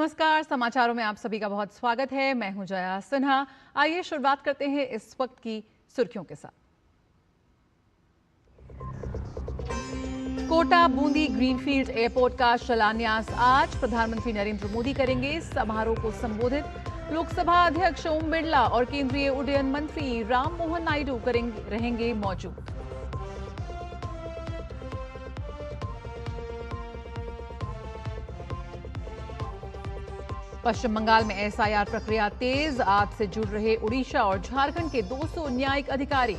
नमस्कार, समाचारों में आप सभी का बहुत स्वागत है। मैं हूं जया सिन्हा। आइए शुरुआत करते हैं इस वक्त की सुर्खियों के साथ। कोटा बूंदी ग्रीनफील्ड एयरपोर्ट का शिलान्यास आज प्रधानमंत्री नरेंद्र मोदी करेंगे। समारोह को संबोधित लोकसभा अध्यक्ष ओम बिरला और केंद्रीय उड्डयन मंत्री राम मोहन नायडू रहेंगे मौजूद। पश्चिम बंगाल में एसआईआर प्रक्रिया तेज। आज से जुड़ रहे उड़ीसा और झारखंड के 200 न्यायिक अधिकारी।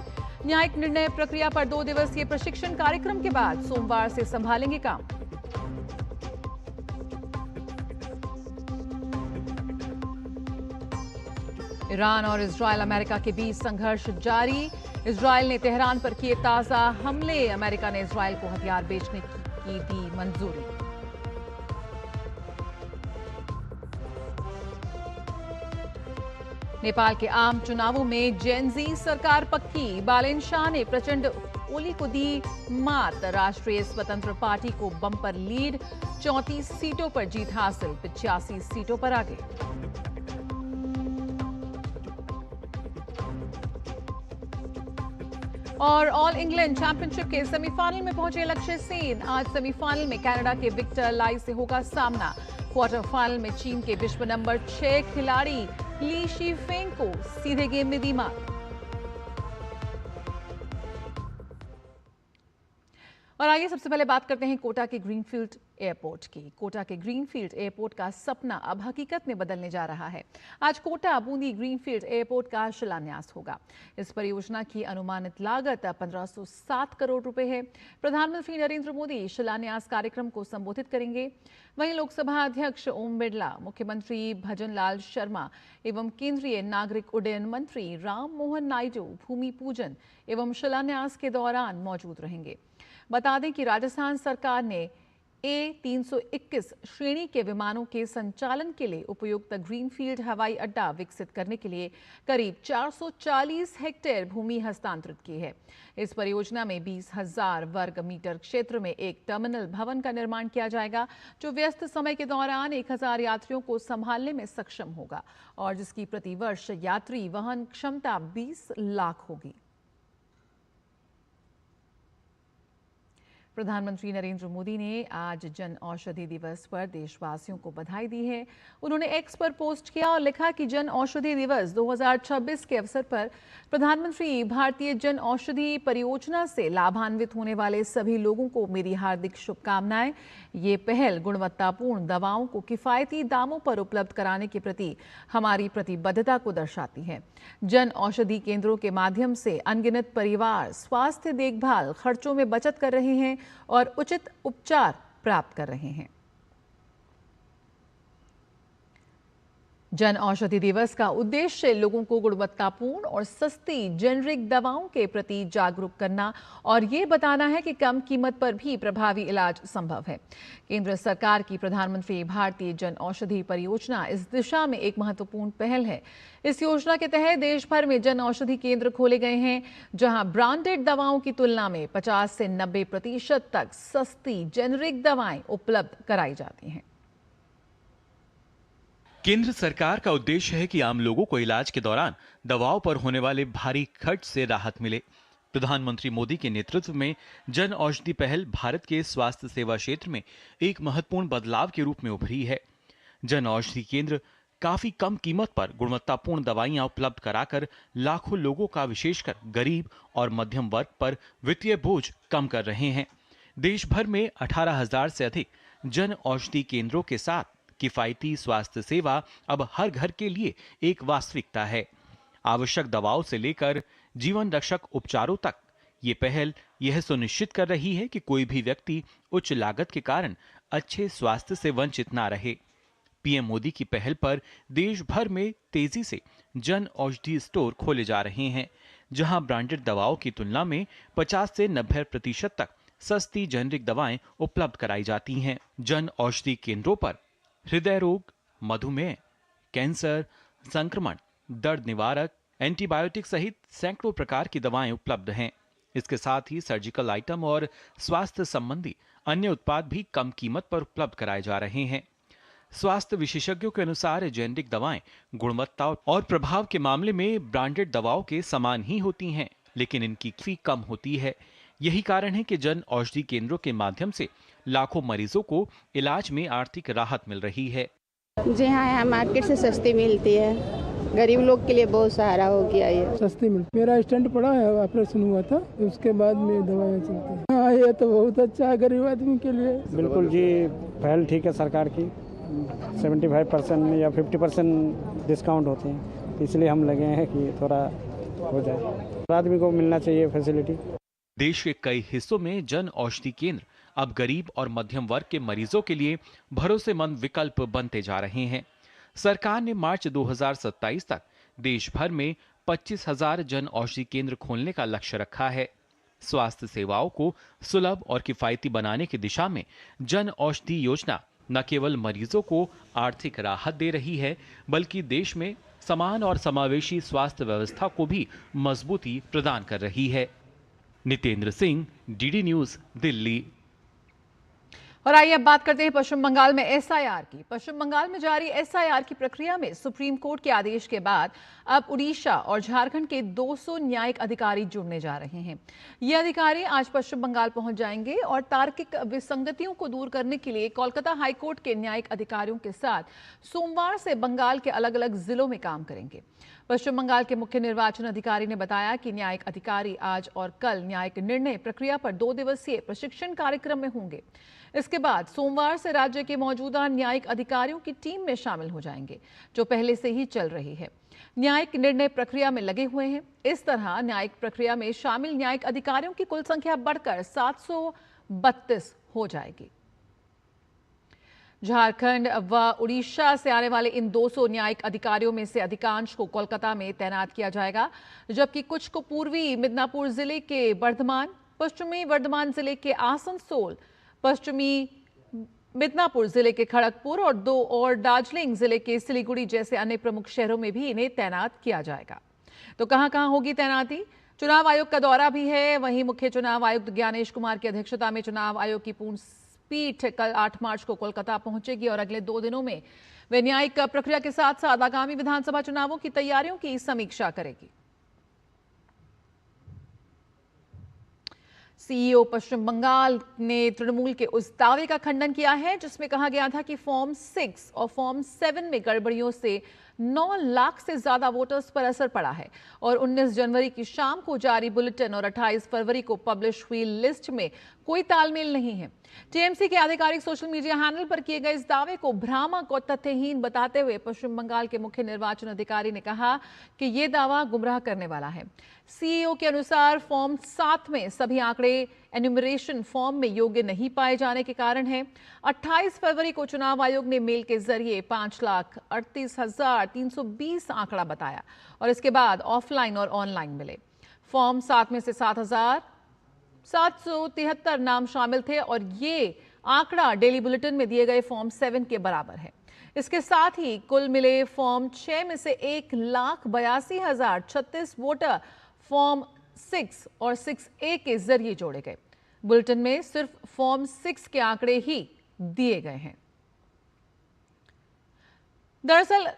न्यायिक निर्णय प्रक्रिया पर 2 दिवसीय प्रशिक्षण कार्यक्रम के बाद सोमवार से संभालेंगे काम। ईरान और इजरायल अमेरिका के बीच संघर्ष जारी। इजरायल ने तेहरान पर किए ताजा हमले। अमेरिका ने इजरायल को हथियार बेचने की दी मंजूरी। नेपाल के आम चुनावों में जेनजी सरकार पक्की। बालेन शाह ने प्रचंड ओली को दी मात। राष्ट्रीय स्वतंत्र पार्टी को बम्पर लीड। 34 सीटों पर जीत हासिल। 85 सीटों पर आगे। और ऑल इंग्लैंड चैंपियनशिप के सेमीफाइनल में पहुंचे लक्ष्य सेन। आज सेमीफाइनल में कनाडा के विक्टर लाई से होगा सामना। क्वार्टर फाइनल में चीन के विश्व नंबर 6 खिलाड़ी ली शीफेंग को सीधे गेम में दी मात। और आइए सबसे पहले बात करते हैं कोटा के ग्रीनफील्ड एयरपोर्ट की। कोटा के ग्रीनफील्ड एयरपोर्ट का सपना अब हकीकत में बदलने जा रहा है। आज कोटा बूंदी ग्रीनफील्ड एयरपोर्ट का शिलान्यास होगा। इस परियोजना की अनुमानित लागत 1507 करोड़ रुपए है। प्रधानमंत्री नरेंद्र मोदी शिलान्यास कार्यक्रम को संबोधित करेंगे। वहीं लोकसभा अध्यक्ष ओम बिरला, मुख्यमंत्री भजन लाल शर्मा एवं केंद्रीय नागरिक उड्डयन मंत्री राम मोहन नायडू भूमि पूजन एवं शिलान्यास के दौरान मौजूद रहेंगे। बता दें कि राजस्थान सरकार ने A321 श्रेणी के विमानों के संचालन के लिए उपयुक्त ग्रीनफील्ड हवाई अड्डा विकसित करने के लिए करीब 440 हेक्टेयर भूमि हस्तांतरित की है। इस परियोजना में 20,000 वर्ग मीटर क्षेत्र में एक टर्मिनल भवन का निर्माण किया जाएगा, जो व्यस्त समय के दौरान 1000 यात्रियों को संभालने में सक्षम होगा और जिसकी प्रतिवर्ष यात्री वहन क्षमता 20 लाख होगी। प्रधानमंत्री नरेंद्र मोदी ने आज जन औषधि दिवस पर देशवासियों को बधाई दी है। उन्होंने एक्स पर पोस्ट किया और लिखा कि जन औषधि दिवस 2026 के अवसर पर प्रधानमंत्री भारतीय जन औषधि परियोजना से लाभान्वित होने वाले सभी लोगों को मेरी हार्दिक शुभकामनाएं। ये पहल गुणवत्तापूर्ण दवाओं को किफायती दामों पर उपलब्ध कराने के प्रति हमारी प्रतिबद्धता को दर्शाती है। जन औषधि केंद्रों के माध्यम से अनगिनत परिवार स्वास्थ्य देखभाल खर्चों में बचत कर रहे हैं और उचित उपचार प्राप्त कर रहे हैं। जन औषधि दिवस का उद्देश्य लोगों को गुणवत्तापूर्ण और सस्ती जेनरिक दवाओं के प्रति जागरूक करना और ये बताना है कि कम कीमत पर भी प्रभावी इलाज संभव है। केंद्र सरकार की प्रधानमंत्री भारतीय जन औषधि परियोजना इस दिशा में एक महत्वपूर्ण पहल है। इस योजना के तहत देश भर में जन औषधि केंद्र खोले गए हैं, जहां ब्रांडेड दवाओं की तुलना में 50 से 90% तक सस्ती जेनरिक दवाएं उपलब्ध कराई जाती हैं। केंद्र सरकार का उद्देश्य है कि आम लोगों को इलाज के दौरान दवाओं पर होने वाले भारी खर्च से राहत मिले। प्रधानमंत्री मोदी के नेतृत्व में जन औषधि पहल भारत के स्वास्थ्य सेवा क्षेत्र में एक महत्वपूर्ण बदलाव के रूप में उभरी है। जन औषधि केंद्र काफी कम कीमत पर गुणवत्तापूर्ण दवाइयां उपलब्ध कराकर लाखों लोगों का, विशेषकर गरीब और मध्यम वर्ग पर वित्तीय बोझ कम कर रहे हैं। देश भर में 18,000 से अधिक जन औषधि केंद्रों के साथ किफायती स्वास्थ्य सेवा अब हर घर के लिए एक वास्तविकता है। आवश्यक दवाओं से लेकर जीवन रक्षक उपचारों तक ये पहल यह सुनिश्चित कर रही है कि कोई भी व्यक्ति उच्च लागत के कारण अच्छे स्वास्थ्य से वंचित ना रहे। पीएम मोदी की पहल पर देश भर में तेजी से जन औषधि स्टोर खोले जा रहे हैं, जहां ब्रांडेड दवाओं की तुलना में 50 से 90% तक सस्ती जेनरिक दवाएं उपलब्ध कराई जाती हैं। जन औषधि केंद्रों पर हृदय रोग, मधुमेह, कैंसर, संक्रमण, दर्द निवारक, एंटीबायोटिक सहित सैकड़ों प्रकार की दवाएं उपलब्ध हैं। इसके साथ ही सर्जिकल आइटम और स्वास्थ्य संबंधी अन्य उत्पाद भी कम कीमत पर उपलब्ध कराए जा रहे हैं। स्वास्थ्य विशेषज्ञों के अनुसार जेनेरिक दवाएं गुणवत्ता और प्रभाव के मामले में ब्रांडेड दवाओं के समान ही होती हैं, लेकिन इनकी फी कम होती है। यही कारण है कि जन औषधि केंद्रों के माध्यम से लाखों मरीजों को इलाज में आर्थिक राहत मिल रही है। जी हाँ, यहाँ मार्केट से सस्ती मिलती है। गरीब लोग के लिए बहुत सहारा हो गया ये। सस्ती मिलती। मेरा स्टेंट पड़ा है, ऑपरेशन हुआ था, उसके बाद में दवाइयाँ चलती हैं। हाँ, ये तो बहुत अच्छा है गरीब आदमी के लिए। बिल्कुल जी, पहल ठीक है सरकार की। 75% या 50% डिस्काउंट होते हैं, इसलिए हम लगे हैं कि थोड़ा हो जाए। आदमी को मिलना चाहिए फैसिलिटी। देश के कई हिस्सों में जन औषधि केंद्र अब गरीब और मध्यम वर्ग के मरीजों के लिए भरोसेमंद विकल्प बनते जा रहे हैं। सरकार ने मार्च 2027 तक देश भर में 25,000 जन औषधि केंद्र खोलने का लक्ष्य रखा है। स्वास्थ्य सेवाओं को सुलभ और किफायती बनाने की दिशा में जन औषधि योजना न केवल मरीजों को आर्थिक राहत दे रही है, बल्कि देश में समान और समावेशी स्वास्थ्य व्यवस्था को भी मजबूती प्रदान कर रही है। Nitendra Singh, DD news, Delhi. और आइए अब बात करते हैं पश्चिम बंगाल में एसआईआर की। पश्चिम बंगाल में जारी एसआईआर की प्रक्रिया में सुप्रीम कोर्ट के आदेश के बाद अब उड़ीसा और झारखंड के 200 न्यायिक अधिकारी जुड़ने जा रहे हैं। ये अधिकारी आज पश्चिम बंगाल पहुंच जाएंगे और तार्किक विसंगतियों को दूर करने के लिए कोलकाता हाईकोर्ट के न्यायिक अधिकारियों के साथ सोमवार से बंगाल के अलग अलग जिलों में काम करेंगे। पश्चिम बंगाल के मुख्य निर्वाचन अधिकारी ने बताया कि न्यायिक अधिकारी आज और कल न्यायिक निर्णय प्रक्रिया पर 2 दिवसीय प्रशिक्षण कार्यक्रम में होंगे। इसके बाद सोमवार से राज्य के मौजूदा न्यायिक अधिकारियों की टीम में शामिल हो जाएंगे, जो पहले से ही चल रही है। न्यायिक निर्णय प्रक्रिया में लगे हुए हैं। इस तरह न्यायिक प्रक्रिया में शामिल न्यायिक अधिकारियों की कुल संख्या बढ़कर 732 हो जाएगी। झारखंड व उड़ीसा से आने वाले इन 200 न्यायिक अधिकारियों में से अधिकांश को कोलकाता में तैनात किया जाएगा, जबकि कुछ को पूर्वी मिदनापुर जिले के बर्धमान, पश्चिमी वर्धमान जिले के आसनसोल, पश्चिमी मिदनापुर जिले के खड़गपुर और 2 और दार्जिलिंग जिले के सिलीगुड़ी जैसे अन्य प्रमुख शहरों में भी इन्हें तैनात किया जाएगा। तो कहां-कहां होगी तैनाती? चुनाव आयोग का दौरा भी है। वहीं मुख्य चुनाव आयुक्त ज्ञानेश कुमार की अध्यक्षता में चुनाव आयोग की पूर्ण पीठ कल 8 मार्च को कोलकाता पहुंचेगी और अगले 2 दिनों में वे न्यायिक प्रक्रिया के साथ साथ आगामी विधानसभा चुनावों की तैयारियों की समीक्षा करेगी। सीईओ पश्चिम बंगाल ने तृणमूल के उस दावे का खंडन किया है जिसमें कहा गया था कि फॉर्म 6 और फॉर्म 7 में गड़बड़ियों से 9 लाख से ज्यादा वोटर्स पर असर पड़ा है और 19 जनवरी की शाम को जारी बुलेटिन और 28 फरवरी को पब्लिश हुई लिस्ट में कोई तालमेल नहीं है। टीएमसी के आधिकारिक सोशल मीडिया हैंडल पर किए गए इस दावे को भ्रामक और तथ्यहीन बताते हुए पश्चिम बंगाल के मुख्य निर्वाचन अधिकारी ने कहा कि यह दावा गुमराह करने वाला है। सीईओ के अनुसार फॉर्म 7 में सभी आंकड़े एन्यूमरेशन फॉर्म में योग्य नहीं पाए जाने के कारण है। 28 फरवरी को चुनाव आयोग ने मेल के जरिए 5,38,320 आंकड़ा बताया और इसके बाद ऑफलाइन और ऑनलाइन मिले। फॉर्म 7 में से 7,773 नाम शामिल थे और ये आंकड़ा डेली बुलेटिन में दिए गए फॉर्म 7 के बराबर है। इसके साथ ही कुल मिले फॉर्म 6 में से 1,82,036 वोटर फॉर्म 6 और 6A के जरिए जोड़े गए। बुलेटिन में सिर्फ फॉर्म 6 के आंकड़े ही दिए गए हैं। दरअसल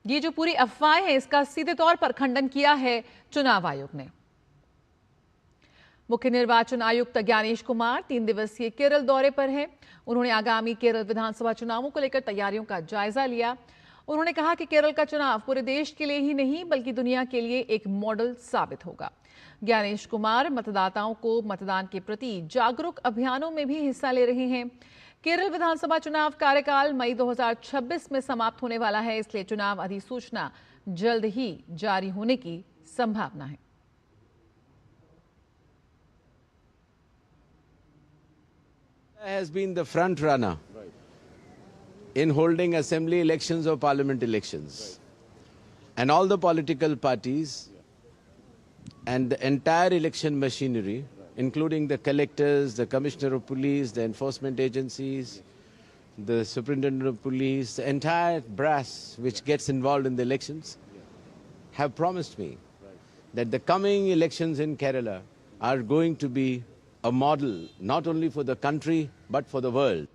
ये जो पूरी अफवाह है इसका सीधे तौर पर खंडन किया है चुनाव आयोग ने। मुख्य निर्वाचन आयुक्त ज्ञानेश कुमार 3 दिवसीय केरल दौरे पर हैं। उन्होंने आगामी केरल विधानसभा चुनावों को लेकर तैयारियों का जायजा लिया। उन्होंने कहा कि केरल का चुनाव पूरे देश के लिए ही नहीं बल्कि दुनिया के लिए एक मॉडल साबित होगा। ज्ञानेश कुमार मतदाताओं को मतदान के प्रति जागरूक अभियानों में भी हिस्सा ले रहे हैं। केरल विधानसभा चुनाव कार्यकाल मई 2026 में समाप्त होने वाला है, इसलिए चुनाव अधिसूचना जल्द ही जारी होने की संभावना है। has been the front runner in holding assembly elections or parliament elections. And all the political parties and the entire election machinery, including the collectors, the commissioner of police, the enforcement agencies, the superintendent of police, the entire brass which gets involved in the elections, have promised me that the coming elections in Kerala are going to be a model not only for the country but for the world.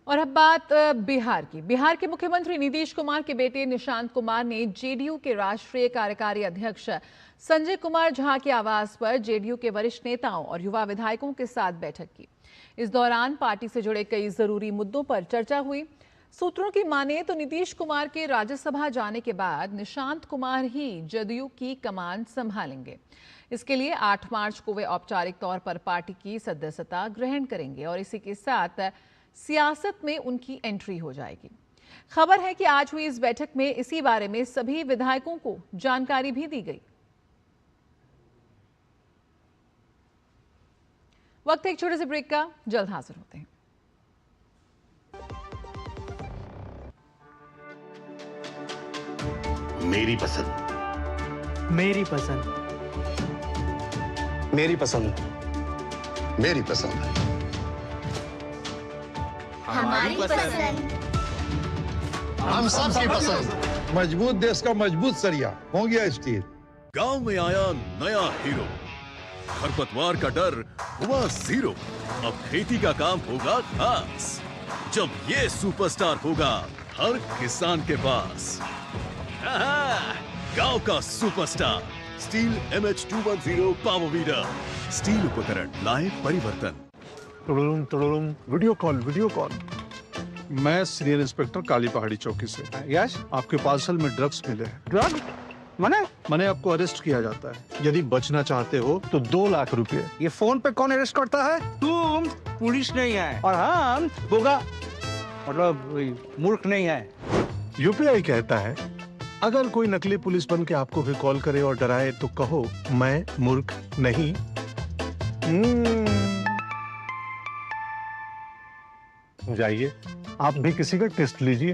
और अब बात बिहार की। बिहार के मुख्यमंत्री नीतीश कुमार के बेटे निशांत कुमार ने JDU के राष्ट्रीय कार्यकारी अध्यक्ष संजय कुमार झा के आवास पर जेडीयू के वरिष्ठ नेताओं और युवा विधायकों के साथ बैठक की। इस दौरान पार्टी से जुड़े कई जरूरी मुद्दों पर चर्चा हुई। सूत्रों की माने तो नीतीश कुमार के राज्यसभा जाने के बाद निशांत कुमार ही जदयू की कमान संभालेंगे। इसके लिए 8 मार्च को वे औपचारिक तौर पर पार्टी की सदस्यता ग्रहण करेंगे और इसी के साथ सियासत में उनकी एंट्री हो जाएगी। खबर है कि आज हुई इस बैठक में इसी बारे में सभी विधायकों को जानकारी भी दी गई। वक्त है एक छोटे से ब्रेक का, जल्द हाजिर होते हैं। मेरी पसंद, मेरी पसंद, मेरी पसंद, मेरी पसंद, हमारी पसंद, हम सबकी पसंद। मजबूत देश का मजबूत सरिया हो गया स्टील। गांव में आया नया हीरो, खरपतवार का डर हुआ जीरो। अब खेती का काम होगा खास, जब ये सुपरस्टार होगा हर किसान के पास। गांव का superstar steel MH210 power weeder. Steel उपकरण लाए परिवर्तन। Video call. मैं सीनियर इंस्पेक्टर काली पहाड़ी चौकी से। यस, आपके पार्सल में ड्रग्स मिले हैं। ड्रग मैंने आपको अरेस्ट किया जाता है। यदि बचना चाहते हो तो 2 लाख रुपए। ये फोन पे कौन अरेस्ट करता है? तुम पुलिस नहीं है और हम बोगा मतलब मूर्ख नहीं है। यूपीआई कहता है अगर कोई नकली पुलिस बन के आपको भी कॉल करे और डराए तो कहो मैं मूर्ख नहीं। जाइए आप भी किसी का टेस्ट लीजिए।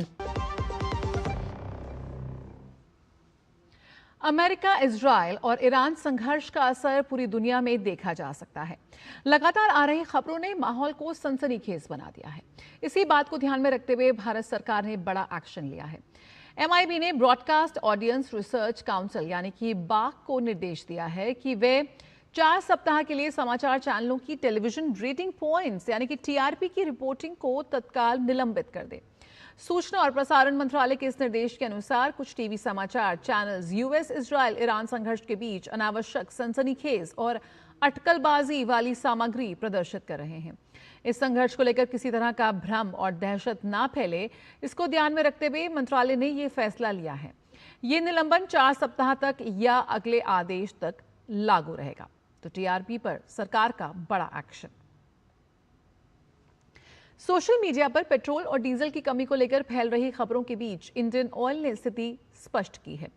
अमेरिका, इजराइल और ईरान संघर्ष का असर पूरी दुनिया में देखा जा सकता है। लगातार आ रही खबरों ने माहौल को सनसनीखेज बना दिया है। इसी बात को ध्यान में रखते हुए भारत सरकार ने बड़ा एक्शन लिया है। MIB ने ब्रॉडकास्ट ऑडियंस रिसर्च काउंसिल यानी कि बाक को निर्देश दिया है कि वे 4 सप्ताह के लिए समाचार चैनलों की टेलीविजन रेटिंग पॉइंट्स यानी कि TRP की रिपोर्टिंग को तत्काल निलंबित कर दे। सूचना और प्रसारण मंत्रालय के इस निर्देश के अनुसार कुछ टीवी समाचार चैनल्स US, इजराइल, ईरान संघर्ष के बीच अनावश्यक सनसनीखेज और अटकलबाजी वाली सामग्री प्रदर्शित कर रहे हैं। इस संघर्ष को लेकर किसी तरह का भ्रम और दहशत ना फैले, इसको ध्यान में रखते हुए मंत्रालय ने ये फैसला लिया है। ये निलंबन 4 सप्ताह तक या अगले आदेश तक लागू रहेगा। तो TRP पर सरकार का बड़ा एक्शन। सोशल मीडिया पर पेट्रोल और डीजल की कमी को लेकर फैल रही खबरों के बीच इंडियन ऑयल ने स्थिति स्पष्ट की है।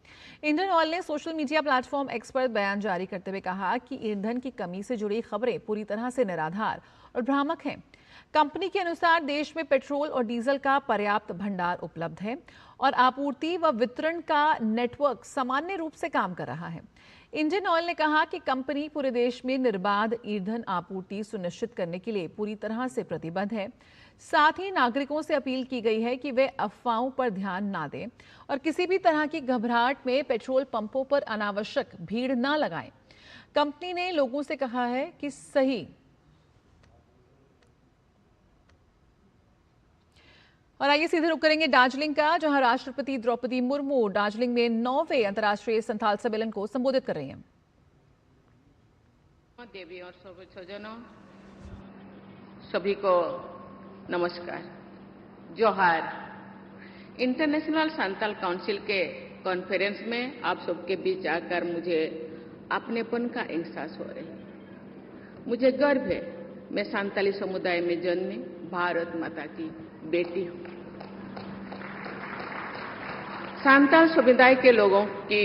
इंडियन ऑयल ने सोशल मीडिया प्लेटफॉर्म X पर बयान जारी करते हुए कहा कि ईंधन की कमी से जुड़ी खबरें पूरी तरह से निराधार और भ्रामक हैं। कंपनी के अनुसार देश में पेट्रोल और डीजल का पर्याप्त भंडार उपलब्ध है और आपूर्ति व वितरण का नेटवर्क सामान्य रूप से काम कर रहा है। इंडियन ऑयल ने कहा कि कंपनी पूरे देश में निर्बाध ईंधन आपूर्ति सुनिश्चित करने के लिए पूरी तरह से प्रतिबद्ध है। साथ ही नागरिकों से अपील की गई है कि वे अफवाहों पर ध्यान ना दें और किसी भी तरह की घबराहट में पेट्रोल पंपों पर अनावश्यक भीड़ ना लगाएं। कंपनी ने लोगों से कहा है कि सही और आइए सीधे रुक करेंगे दार्जिलिंग का, जहां राष्ट्रपति द्रौपदी मुर्मू दार्जिलिंग में 9वें अंतर्राष्ट्रीय संथाल सम्मेलन को संबोधित कर रही हैं। देवी और स्वजनों, सभी को नमस्कार, जोहार। इंटरनेशनल संथाल काउंसिल के कॉन्फ्रेंस में आप सबके बीच आकर मुझे अपनेपन का एहसास हो रहा है। मुझे गर्व है मैं संथाली समुदाय में जन्मी भारत माता की बेटी हूँ। संथाल समुदाय के लोगों की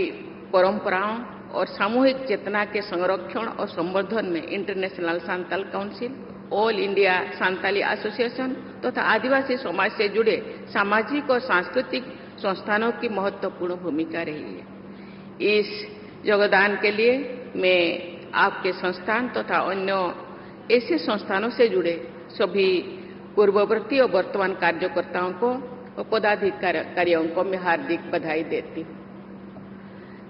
परंपराओं और सामूहिक चेतना के संरक्षण और संवर्धन में international Santhal council, all India Santhali association तथा आदिवासी समाज से जुड़े सामाजिक और सांस्कृतिक संस्थानों की महत्वपूर्ण भूमिका रही है। इस योगदान के लिए मैं आपके संस्थान तथा अन्य ऐसे संस्थानों से जुड़े सभी पूर्ववर्ती और वर्तमान कार्यकर्ताओं को और पदाधिकारियों को मैं हार्दिक बधाई देती हूँ।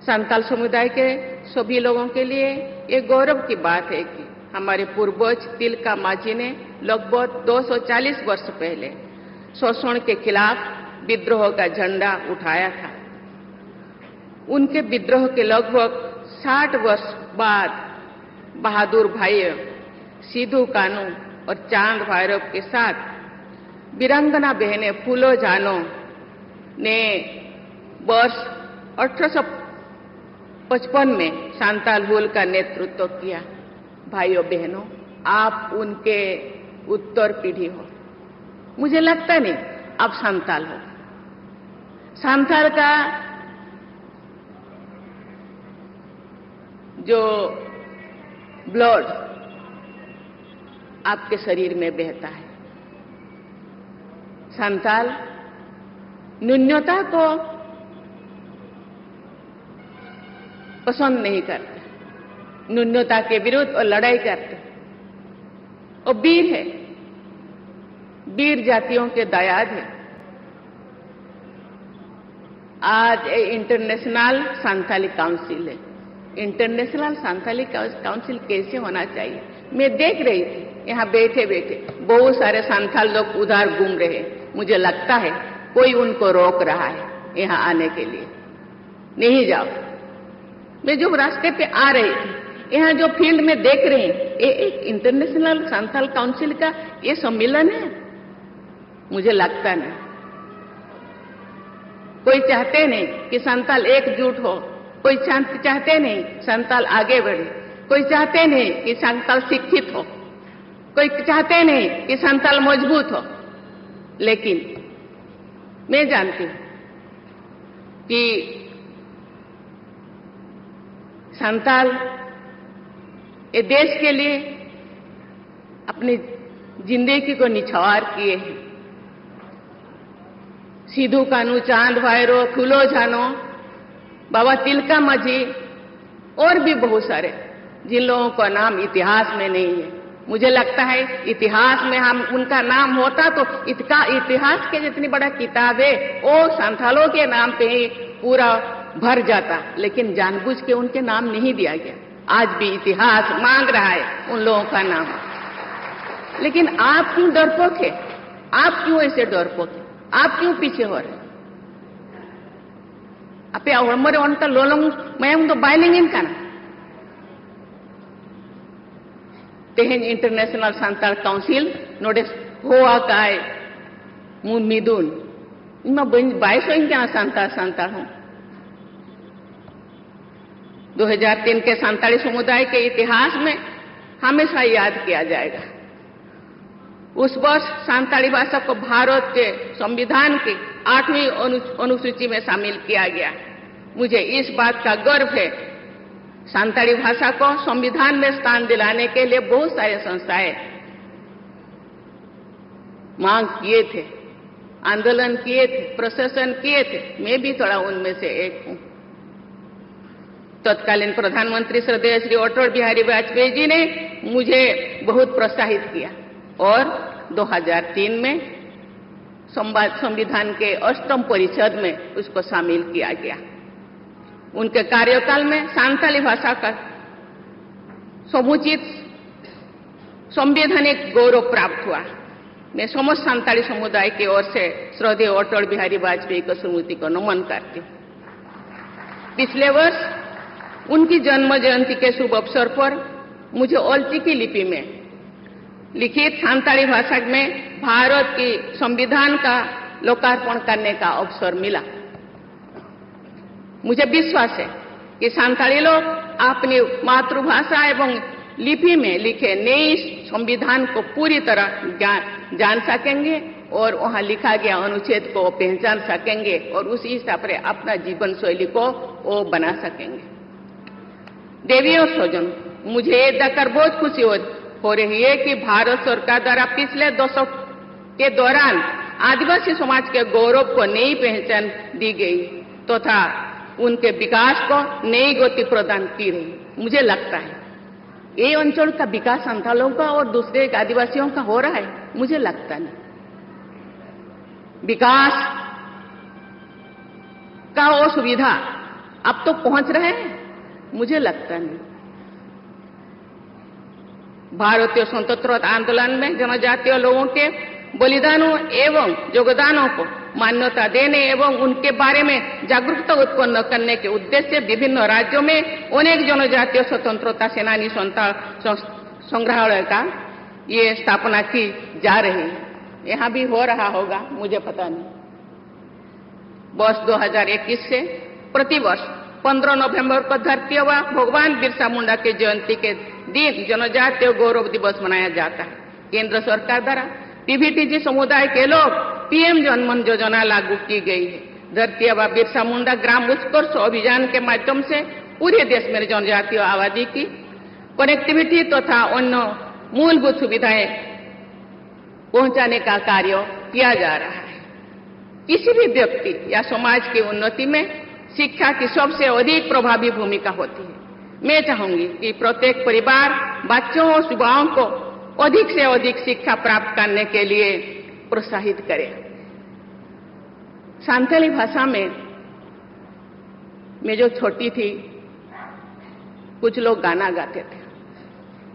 संथाल समुदाय के सभी लोगों के लिए ये गौरव की बात है कि हमारे पूर्वज तिलका मांझी ने लगभग 240 वर्ष पहले शोषण के खिलाफ विद्रोह का झंडा उठाया था। उनके विद्रोह के लगभग 60 वर्ष बाद बहादुर भाई सिद्धू कानू और चांद भैरव के साथ वीरांगना बहनें फूलो जानो ने वर्ष 1855 में सांताल हुल का नेतृत्व किया। भाइयों बहनों, आप उनके उत्तर पीढ़ी हो। मुझे लगता नहीं आप सांताल हो। सांताल का जो ब्लड आपके शरीर में बहता है। सांताल न्यूनता को पसंद नहीं करते, न्यूनता के विरुद्ध और लड़ाई करते और वीर है, वीर जातियों के दायाद है। आज इंटरनेशनल सांताली काउंसिल है। इंटरनेशनल सांताली काउंसिल कैसे होना चाहिए, मैं देख रही थी। यहाँ बैठे बैठे बहुत सारे सांताल लोग उधर घूम रहे हैं। मुझे लगता है कोई उनको रोक रहा है यहाँ आने के लिए। नहीं जाओ। मैं जो रास्ते पे आ रही थी, यहाँ जो फील्ड में देख रहे हैं, ये एक इंटरनेशनल सांताल काउंसिल का ये सम्मेलन है। मुझे लगता नहीं। कोई चाहते नहीं कि सांताल एकजुट हो, कोई चाहते नहीं सांताल आगे बढ़े, कोई चाहते नहीं कि सांताल शिक्षित हो, कोई चाहते नहीं कि सांताल मजबूत हो। लेकिन मैं जानती हूं कि सांताल ये देश के लिए अपनी जिंदगी को निछावर किए हैं। सिद्धू कानू, चांद भैरो, फूलो जानो, बाबा तिलका माझी और भी बहुत सारे जिन लोगों का नाम इतिहास में नहीं है। मुझे लगता है इतिहास में हम उनका नाम होता तो इतिहास के जितनी बड़ा किताब है वो सांथालों के नाम पे ही पूरा भर जाता, लेकिन जानबूझ के उनके नाम नहीं दिया गया। आज भी इतिहास मांग रहा है उन लोगों का नाम। लेकिन आप क्यों डरपोक है? आप क्यों ऐसे डरपोक है? आप क्यों पीछे हो रहे? अपे हमारे उनका लोलंग मैं तो बाइलिंग का ना तेहन इंटरनेशनल सांताल काउंसिल नोडे होआ काय मुन मिदुन इनमें 22 क्या सांताल हूं। 2003 के सांताली समुदाय के इतिहास में हमेशा याद किया जाएगा। उस वर्ष सांताली भाषा को भारत के संविधान की 8वीं अनुसूची में शामिल किया गया। मुझे इस बात का गर्व है। सांताली भाषा को संविधान में स्थान दिलाने के लिए बहुत सारे संस्थाएं मांग किए थे, आंदोलन किए थे, प्रशासन किए थे। मैं भी थोड़ा उनमें से एक हूं। तत्कालीन प्रधानमंत्री श्रद्धेय श्री अटल बिहारी वाजपेयी जी ने मुझे बहुत प्रोत्साहित किया और 2003 में संविधान के 8वीं परिषद में उसको शामिल किया गया। उनके कार्यकाल में सांताली भाषा का समुचित संवैधानिक गौरव प्राप्त हुआ। मैं समस्त सांताली समुदाय की ओर से श्रद्धेय अटल बिहारी वाजपेयी की स्मृति को नमन करती हूँ। पिछले वर्ष उनकी जन्म जयंती के शुभ अवसर पर मुझे ओल्चिकी लिपि में लिखित सांताली भाषा में भारत की संविधान का लोकार्पण करने का अवसर मिला। मुझे विश्वास है कि सांताली लोग अपनी मातृभाषा एवं लिपि में लिखे नए संविधान को पूरी तरह जान सकेंगे और वहां लिखा गया अनुच्छेद को पहचान सकेंगे और उसी हिसाब से अपना जीवन शैली को वो बना सकेंगे। देवी और स्वजन, मुझे ये देखकर बहुत खुशी हो रही है कि भारत सरकार द्वारा पिछले दशक के दौरान आदिवासी समाज के गौरव को नई पहचान दी गई तथा उनके विकास को नई गति प्रदान की रही। मुझे लगता है ये अंचल का विकास संथालों का और दूसरे आदिवासियों का हो रहा है। मुझे लगता नहीं विकास का वो सुविधा अब तो पहुंच रहे हैं। मुझे लगता नहीं। भारतीय स्वतंत्रता आंदोलन में जनजातीय लोगों के बलिदानों एवं योगदानों को मान्यता देने एवं उनके बारे में जागरूकता उत्पन्न करने के उद्देश्य से विभिन्न राज्यों में अनेक जनजातीय स्वतंत्रता सेनानी संग्रहालय का ये स्थापना की जा रही है। यहाँ भी हो रहा होगा, मुझे पता नहीं। वर्ष 2021 से प्रतिवर्ष 15 नवंबर को धरती व भगवान बिरसा मुंडा की जयंती के दिन जनजातीय गौरव दिवस मनाया जाता है। केंद्र सरकार द्वारा टीबीटीजी समुदाय के लोग पीएम जनमन योजना लागू की गई है। धरती व बिरसा मुंडा ग्राम उत्कर्ष अभियान के माध्यम से पूरे देश में जनजातीय आबादी की कनेक्टिविटी तथा अन्य मूलभूत सुविधाएं पहुंचाने का कार्य किया जा रहा है। किसी भी व्यक्ति या समाज की उन्नति में शिक्षा की सबसे अधिक प्रभावी भूमिका होती है। मैं चाहूंगी कि प्रत्येक परिवार बच्चों और युवाओं को अधिक से अधिक शिक्षा प्राप्त करने के लिए प्रोत्साहित करे। सांथाली भाषा में मैं जो छोटी थी, कुछ लोग गाना गाते थे,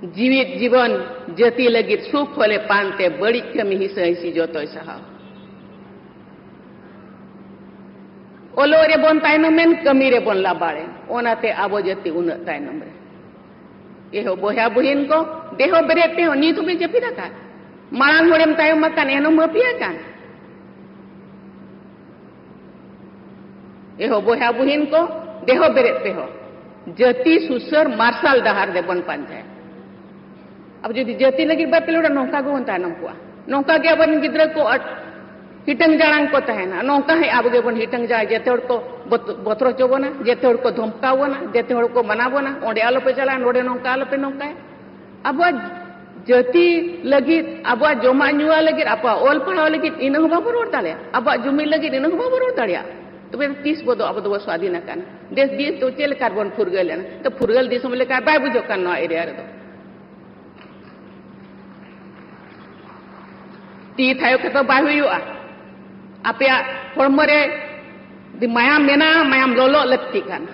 जीवित जीवन जती लगी सुख होले पानते बड़ी कमी ही सही जो तो सहा ओलो रे बन तायनम में कमी रे बन लाबाड़े ओनाते आबो जती उन तायनम रे एहो बोया बुहिन को देहो बेरेते हो नीतु में जपी रखा मांग होड़ेम तायम मकान एनो मपिया कान एहो बोया बुहिन को देहो बेरेते हो जती सुसर मार्शल डहार दे बन पांजाय अब जो जती लगी बात पेलोड़ा नौका को बनता है नौका नौका के अपन गिद्र को हिटंग जाड़ांग को तहना नौका है अब बन हिटंग जाए जेते हड़ को बतरो चोबना जेते हड़ को धमकावना जेते हड़ को मनावना ओंडे आलो पे चला नोडे नौका आलो पे नौका है अब जती लगी अब जमा नुआ लगी अब ओल पढ़ाव लगी इन बाबू रोड दाड़िया अब जुमी लगी इन बाबू रोड दाड़िया तो फिर 30 बदो अब दो स्वाधीन कान देश दिए तो चेल कार्बन फुरगल तो फुरगल दिसम लेका बाय बुझो कान नो एरिया रे ती थायो के तो बाय हुआ आपे हड़मरे मायाम मेना मायाम लोलो लगती कान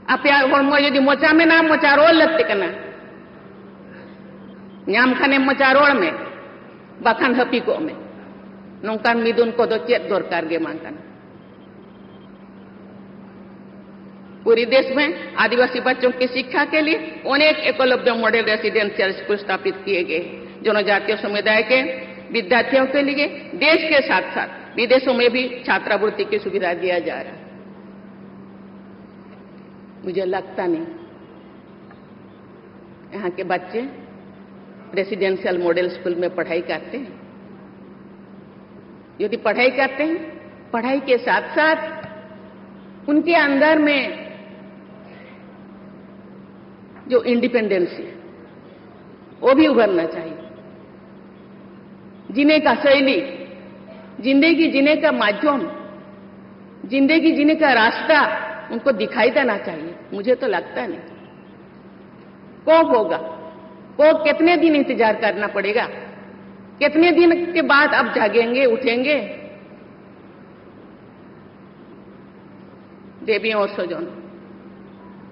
आपे हड़मो यदि मोचा मेना मोचा रोल लगती काना न्याम खाने मोचा रोल में बाखान हपी को में नौकान मिदुन को दो चेत दरकार गे मांगन पूरी देश में आदिवासी बच्चों की शिक्षा के लिए अनेक एकलव्य मॉडल रेसिडेंशियल स्कूल स्थापित किए गए। जनजातीय समुदाय के विद्यार्थियों के लिए देश के साथ साथ विदेशों में भी छात्रवृत्ति की सुविधा दिया जा रहा है। मुझे लगता नहीं यहाँ के बच्चे रेसिडेंशियल मॉडल स्कूल में पढ़ाई करते हैं। यदि पढ़ाई करते हैं, पढ़ाई के साथ साथ उनके अंदर में जो इंडिपेंडेंसी है वो भी उभरना चाहिए। जीने का शैली, जिंदगी जीने का माध्यम, जिंदगी जीने का रास्ता उनको दिखाई देना चाहिए। मुझे तो लगता नहीं कब होगा, को कितने दिन इंतजार करना पड़ेगा, कितने दिन के बाद अब जागेंगे उठेंगे। देवियों और स्वजन,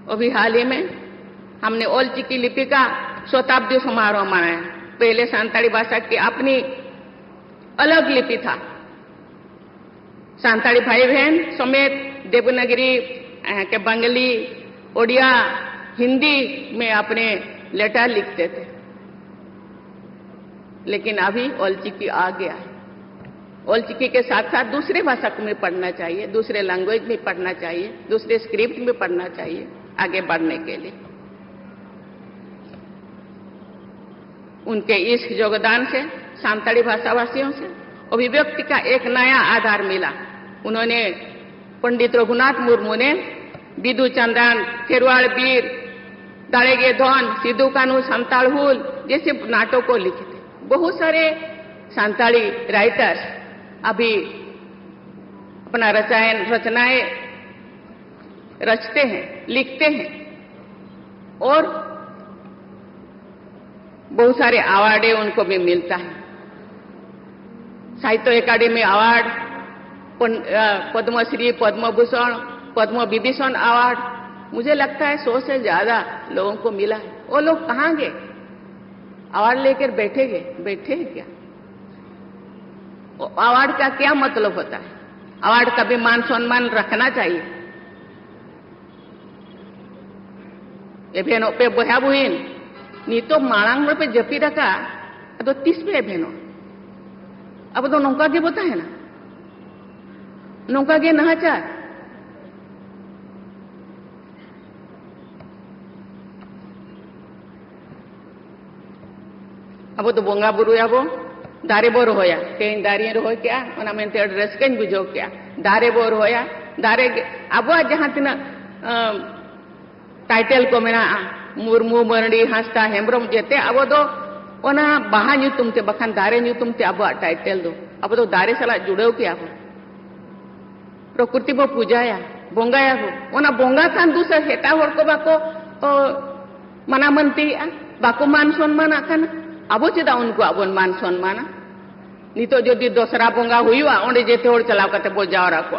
अभी हाल ही में हमने ओल चिकी लिपि का शताब्दी समारोह मनाया। पहले सांताली भाषा की अपनी अलग लिपि था। सांताली भाई बहन समेत देवनागरी के बंगाली, ओडिया, हिंदी में अपने लेटर लिखते थे, लेकिन अभी ओल चिकी आ गया है। ओल चिकी के साथ साथ दूसरे भाषा में पढ़ना चाहिए, दूसरे लैंग्वेज में पढ़ना चाहिए, दूसरे स्क्रिप्ट में पढ़ना चाहिए आगे बढ़ने के लिए। उनके इस योगदान से सांताली भाषावासियों से अभिव्यक्ति का एक नया आधार मिला। उन्होंने पंडित रघुनाथ मुर्मू ने बिदु चंद्रन, खेरवाड़ बीर, दाड़ेगे धन, सिद्धू कानू, संताल हुल जैसे नाटकों लिखे थे। बहुत सारे सांताली राइटर्स अभी अपना रचनाएं रचते हैं, लिखते हैं और बहुत सारे अवार्डे उनको भी मिलता है। साहित्य अकादमी अवार्ड, पद्मश्री, पद्म भूषण, पद्म विभूषण अवार्ड, मुझे लगता है 100 से ज्यादा लोगों को मिला है। वो लोग कहाँ गए? अवार्ड लेकर बैठे हैं क्या? अवार्ड का क्या मतलब होता है? अवार्ड का भी मान सम्मान रखना चाहिए। एभेनो पे बहा बुहिन नितो मांग पे जपी रखा तो 30 पे एभेनो अब तो नौका के बोता है ना, नौका के नहाचार। अब तो बोंगा बुरुयाबो दारे बो रोया तेन दारी रोय क्या ओना मेनते रस्कन बुझो क्या दारे बो रोया दारे अब जहां तना टाइटल को मेना मुर्मू मरडी हांसदा हेम्ब्रम जेते अब दो ओना बाहा ᱧᱩᱛᱩᱢ ते बखान दारे ᱧᱩᱛᱩᱢ ते अब टाइटल दो अब तो दारे साला जुड़ो क्या हो प्रकृति बो पूजाया बोंगाया हो ओना बोंगा खान दूसरा हेटा होर को बाको मना मनती बाको मान सम्मान आखाना अब चेदा उनको अब मान सम्मान नितो जदि दोसरा बोंगा हुआ ओंडे जेते होर चलाव कते बो जावरा को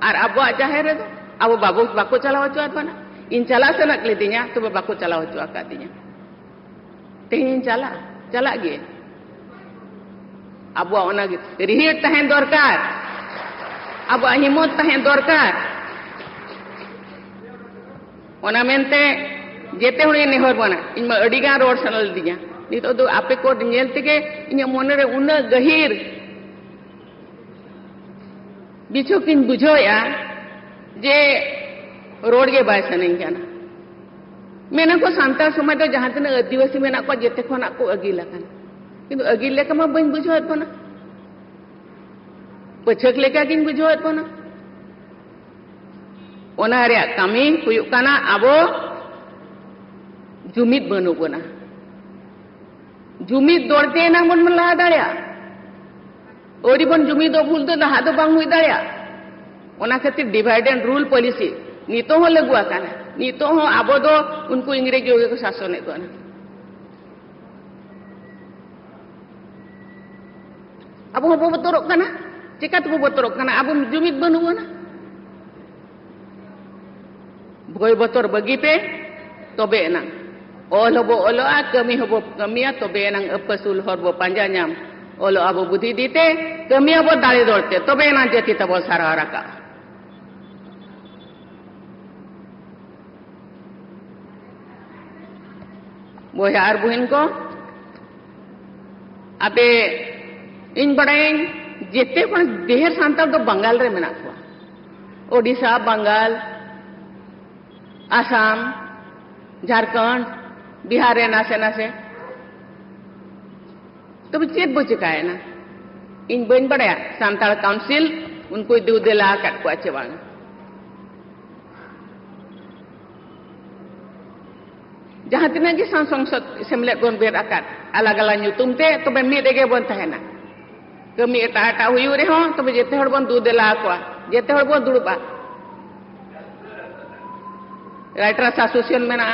और अब जाहेर दो अब बाबू बाको चलाव चुआत बना इन चला सेनक लेदिया तो बाको चलाव चुआ का दिया तेन चला गे अब ओना रिहिट तहेन दरकार अब हिम्मत तहेन दरकार ओना मेनते जेते होने नेहर बना इन मा अडी गान रोड सनल दिया नितो दो आपे को नेल तेगे इन मोने रे उना गहीर बिछो किन बुझोया जे रोड के बाय सनई जाना मेना को सांताल समाज तो जहां तना आदिवासी मेना को जेते खोना को अगिला खाना किंतु अगिल लेका मा बन बुझोत बना पछक लेका किन बुझोत बना ओना रे कामी हुयुक काना आबो जुमिद बनु बना जुमिद दौड़ते ना मन लहा दाड़िया ओरी बन जुमिद भूल दो लहा दो बांग हुई दाड़िया ओना खातिर डिवाइड एंड रूल पॉलिसी नितो हो लगुआ काना नितो हो आबो दो उनको इंग्रेज योगे को शासन दो ना अब हो बतोरक काना चिकात बो बतोरक काना अब जुमिद बनु बना भय बतर बगी पे तबे ना ओल हबो ओलोआ कमी हबो कमिया तबे ना अपसुल हरबो पांजा नाम ओलो आबो बुद्धि दीते कमी हबो दाड़े दौड़ते तबे ना जेती तबो सारा रका बोया आर बुहिन को अबे इन बड़ाइन जेते पण देहर सांताल तो बंगाल रे मेना को ओडिशा बंगाल आसाम झारखंड बिहार रे नासे नासे तो चेत बो चिकाय ना इन बन बड़या सांताल काउंसिल उनको दू देला काट को आचे बांग जहां तना की संसद सेमलेट बन बेर आकात अलग अलग ᱧᱩᱛᱩᱢ ते तो बे मी देगे बन तहेना कमी एटा एटा हुयु रे हो तो जेते हड़ बन दू देला को जेते हड़ बन दुड़बा राइटर्स एसोसिएशन में ना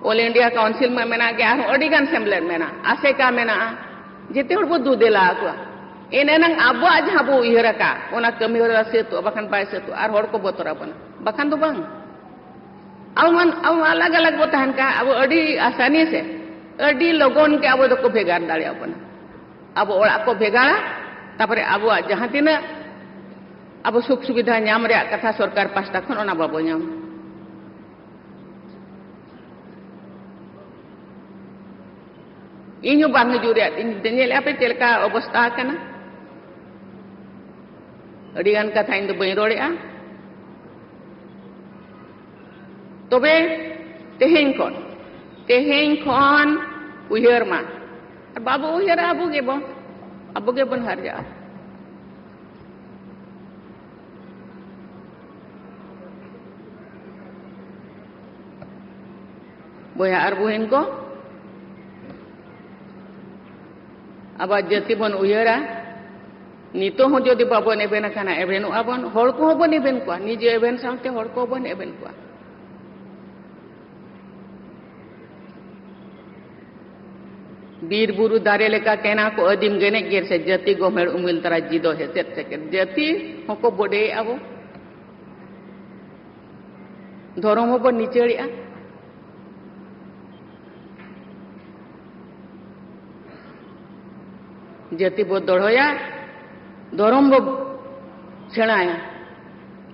ऑल इंडिया काउंसिल में मेना गया अड़ी गान सेमलेट में ना आसेका में ना जेते हड़ बन दू देला को एने नंग आबो आज हाबो उयहरा का ओना कमी होरा से तो बखान पाए से तो आर हड़ को बतरा बना बखान तो बांग अब अलग अलग वो तहन का अब अड़ी आसानी से अड़ी लोगों के अब को भेगार दाड़े अपना अब ओड़ा को भेगाड़ा तापरे अब जहां तीना अब सुख सुविधा नाम रे कथा सरकार पास्ता खन ओना बाबो नाम इन्हों बांग जुरे इन पे चलका अवस्था कना अड़ी गान कथा इन दो बई रोड़ेआ तबे तेहेन खन उयहर मा बाबू उयहर आबू गे बन हर जा बोया आर बुहिन को अब जाति बन उयहरा नितो हो जदि बाबन एबेन खाना एबेन आबन हर को बन एबेन को निजे एबेन साथे हर को बन एबेन को बीर बुरु दारे लेका कहना को अदिम गने गेर से जाति गोमेड़ उमिल तरा जिदो है सेट सेकेंड जाति होको बडे आबो धर्म बो निचेड़ा जाति बो दढ़या धर्म बो सेणाया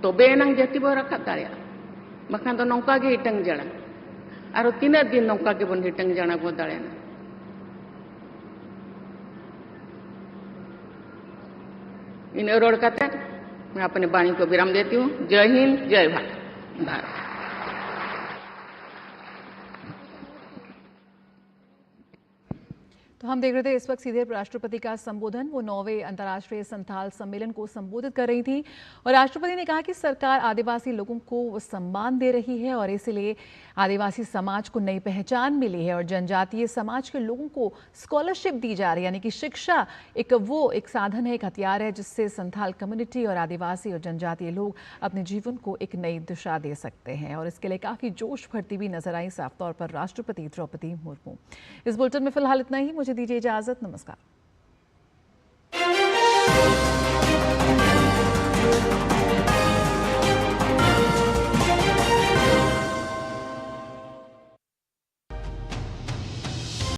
तबे एनांग जाति बो रखा दाड़िया बखान तो नौका गे हिटंग जाना और तीना दिन नौका के बन हिटंग जाना बो दाड़ेना इन रोड करते मैं अपने वाणी को विराम देती हूँ। जय हिंद, जय भारत। तो हम देख रहे थे इस वक्त सीधे राष्ट्रपति का संबोधन। वो 9वें अंतर्राष्ट्रीय संथाल सम्मेलन को संबोधित कर रही थी और राष्ट्रपति ने कहा कि सरकार आदिवासी लोगों को सम्मान दे रही है और इसलिए आदिवासी समाज को नई पहचान मिली है और जनजातीय समाज के लोगों को स्कॉलरशिप दी जा रही है। यानी कि शिक्षा एक साधन है, एक हथियार है जिससे संथाल कम्युनिटी और आदिवासी और जनजातीय लोग अपने जीवन को एक नई दिशा दे सकते हैं और इसके लिए काफी जोश भरती भी नजर आई साफ तौर पर राष्ट्रपति द्रौपदी मुर्मू। इस बुलेटिन में फिलहाल इतना ही। मुझे दीजिए इजाजत। नमस्कार।